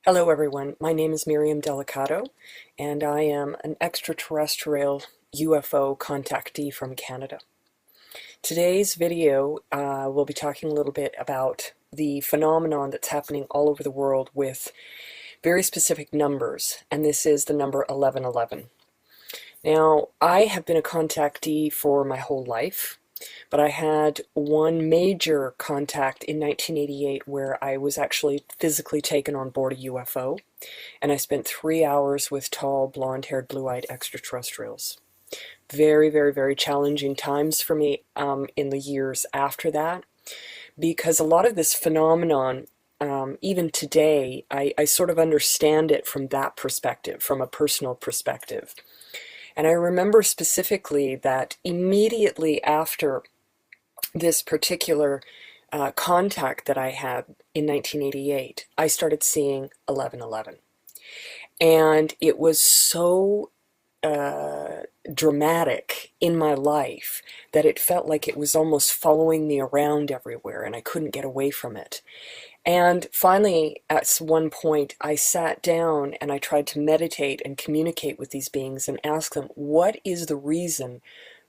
Hello everyone, my name is Miriam Delicato and I am an extraterrestrial UFO contactee from Canada. Today's video we'll be talking a little bit about the phenomenon that's happening all over the world with very specific numbers, and this is the number 1111. Now, I have been a contactee for my whole life, but I had one major contact in 1988 where I was actually physically taken on board a UFO, and I spent 3 hours with tall, blonde-haired, blue-eyed extraterrestrials. Very, very, very challenging times for me in the years after that, because a lot of this phenomenon, even today, I sort of understand it from that perspective, from a personal perspective. And I remember specifically that immediately after this particular contact that I had in 1988, I started seeing 1111. And it was so dramatic in my life that it felt like it was almost following me around everywhere and I couldn't get away from it. And finally, at one point, I sat down and I tried to meditate and communicate with these beings and ask them, what is the reason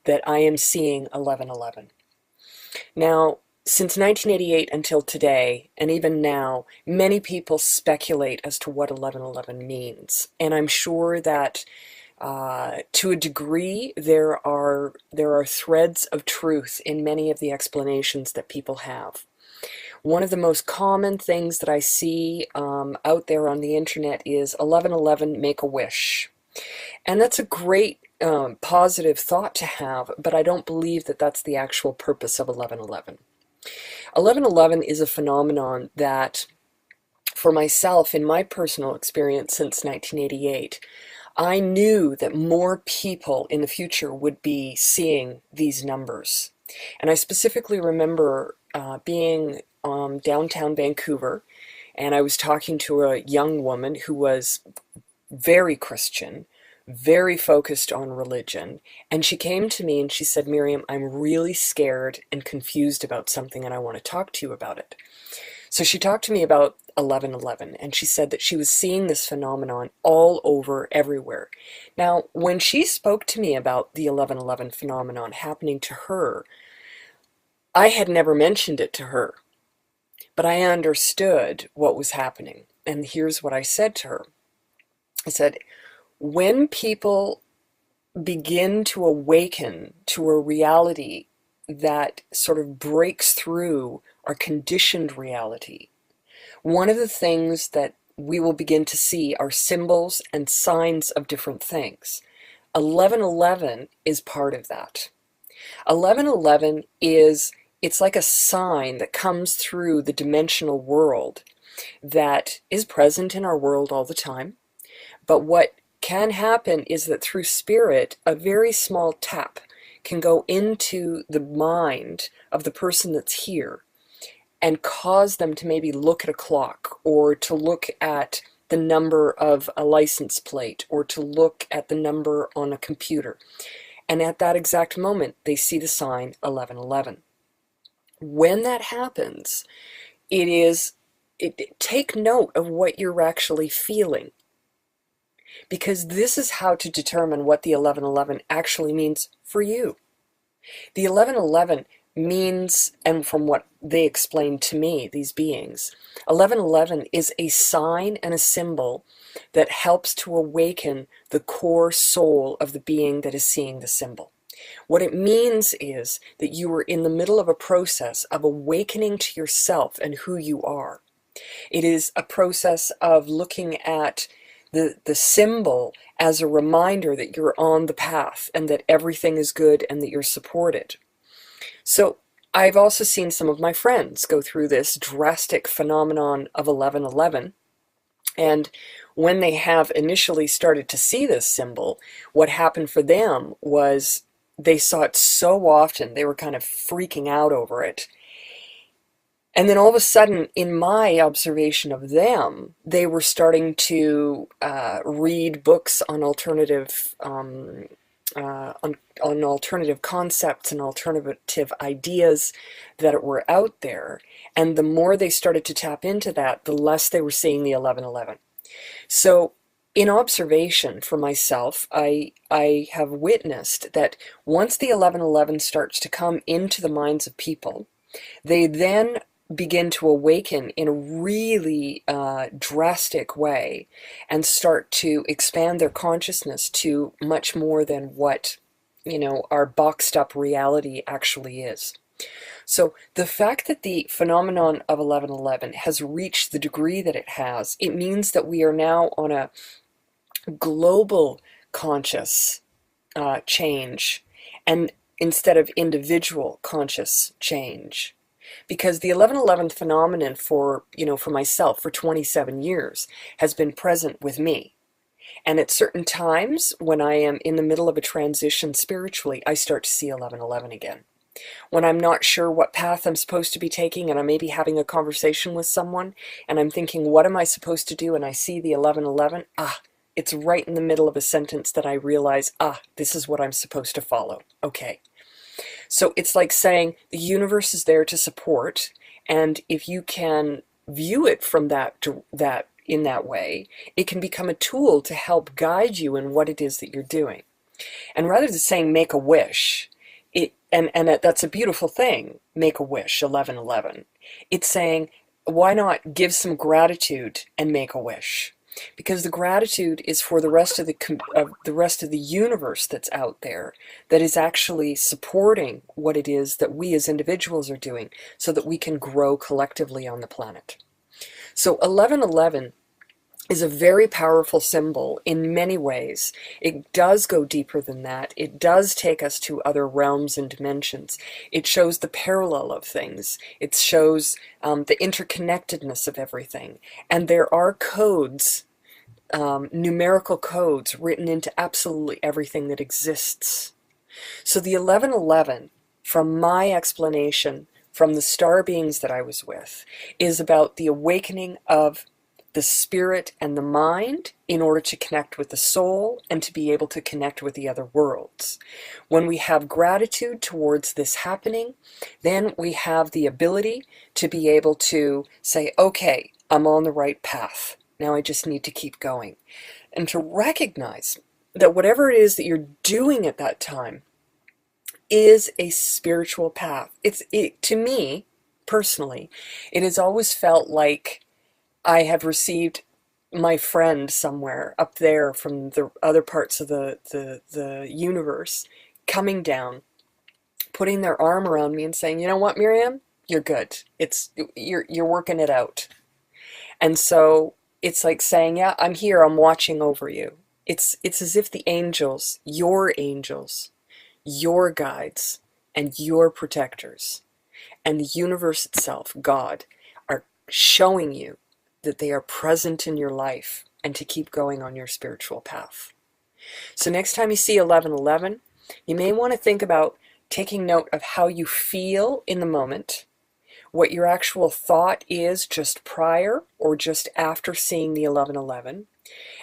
that I am seeing 1111? Now, since 1988 until today, and even now, many people speculate as to what 1111 means. And I'm sure that to a degree, there are threads of truth in many of the explanations that people have. One of the most common things that I see out there on the internet is 1111, make a wish. And that's a great positive thought to have, but I don't believe that that's the actual purpose of 1111. 1111 is a phenomenon that, for myself, in my personal experience since 1988, I knew that more people in the future would be seeing these numbers. And I specifically remember being downtown Vancouver, and I was talking to a young woman who was very Christian, very focused on religion, and she came to me and she said, Miriam, I'm really scared and confused about something and I want to talk to you about it. So she talked to me about 1111, and she said that she was seeing this phenomenon all over everywhere. Now, when she spoke to me about the 1111 phenomenon happening to her, I had never mentioned it to her, but I understood what was happening. And here's what I said to her. I said, when people begin to awaken to a reality that sort of breaks through our conditioned reality, one of the things that we will begin to see are symbols and signs of different things. 1111 is part of that. 1111 it's like a sign that comes through the dimensional world that is present in our world all the time. But what can happen is that through spirit, a very small tap can go into the mind of the person that's here and cause them to maybe look at a clock, or to look at the number of a license plate, or to look at the number on a computer. And at that exact moment, they see the sign 1111. When that happens, take note of what you're actually feeling, because this is how to determine what the 1111 actually means for you. The 1111 means, and from what they explained to me, these beings, 1111 is a sign and a symbol that helps to awaken the core soul of the being that is seeing the symbol. What it means is that you are in the middle of a process of awakening to yourself and who you are. It is a process of looking at the symbol as a reminder that you're on the path and that everything is good and that you're supported. So I've also seen some of my friends go through this drastic phenomenon of 1111, and when they have initially started to see this symbol, what happened for them was they saw it so often, they were kind of freaking out over it. And then all of a sudden, in my observation of them, they were starting to read books on alternative on alternative concepts and alternative ideas that were out there. And the more they started to tap into that, the less they were seeing the 1111. So in observation for myself, I have witnessed that once the 1111 starts to come into the minds of people, they then begin to awaken in a really drastic way and start to expand their consciousness to much more than what, our boxed up reality actually is. So the fact that the phenomenon of 1111 has reached the degree that it has, it means that we are now on a global conscious change, and instead of individual conscious change. Because the 1111 phenomenon for myself for 27 years has been present with me. And at certain times when I am in the middle of a transition spiritually, I start to see 1111 again. When I'm not sure what path I'm supposed to be taking and I may be having a conversation with someone and I'm thinking, what am I supposed to do? And I see the 1111, it's right in the middle of a sentence that I realize, this is what I'm supposed to follow. Okay. So it's like saying the universe is there to support, and if you can view it from that in that way, it can become a tool to help guide you in what it is that you're doing. And rather than saying make a wish, that's a beautiful thing, make a wish, 1111. It's saying, why not give some gratitude and make a wish? Because the gratitude is for the rest of the universe that's out there, that is actually supporting what it is that we as individuals are doing, so that we can grow collectively on the planet. So 1111 is a very powerful symbol in many ways. It does go deeper than that. It does take us to other realms and dimensions. It shows the parallel of things. It shows the interconnectedness of everything. And there are codes, numerical codes, written into absolutely everything that exists. So the 1111, from my explanation, from the star beings that I was with, is about the awakening of the spirit and the mind in order to connect with the soul and to be able to connect with the other worlds. When we have gratitude towards this happening, then we have the ability to be able to say, okay, I'm on the right path. Now I just need to keep going. And to recognize that whatever it is that you're doing at that time is a spiritual path. To me, personally, it has always felt like I have received my friend somewhere up there from the other parts of the universe coming down, putting their arm around me and saying, you know what, Miriam, you're good. You're working it out. And so it's like saying, yeah, I'm here, I'm watching over you. It's as if the angels, your guides, and your protectors, and the universe itself, God, are showing you that they are present in your life and to keep going on your spiritual path. So next time you see 1111, you may want to think about taking note of how you feel in the moment, what your actual thought is just prior or just after seeing the 1111,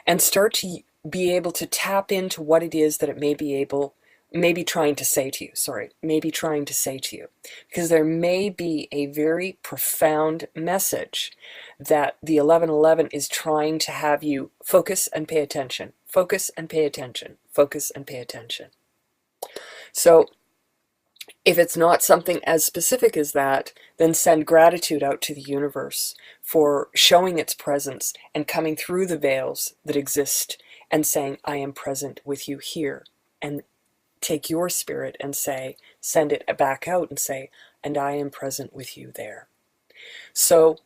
and start to be able to tap into what it is that it may be trying to say to you. Because there may be a very profound message that the 1111 is trying to have you focus and pay attention, focus and pay attention, focus and pay attention. So if it's not something as specific as that, then send gratitude out to the universe for showing its presence and coming through the veils that exist and saying, I am present with you here. And take your spirit and send it back out and say, and I am present with you there. So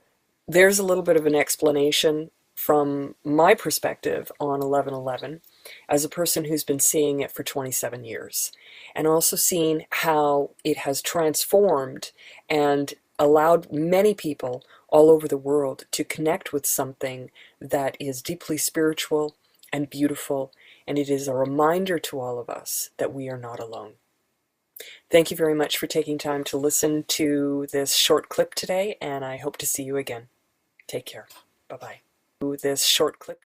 there's a little bit of an explanation from my perspective on 1111 as a person who's been seeing it for 27 years, and also seeing how it has transformed and allowed many people all over the world to connect with something that is deeply spiritual and beautiful, and it is a reminder to all of us that we are not alone. Thank you very much for taking time to listen to this short clip today, and I hope to see you again. Take care. Bye-bye. This short clip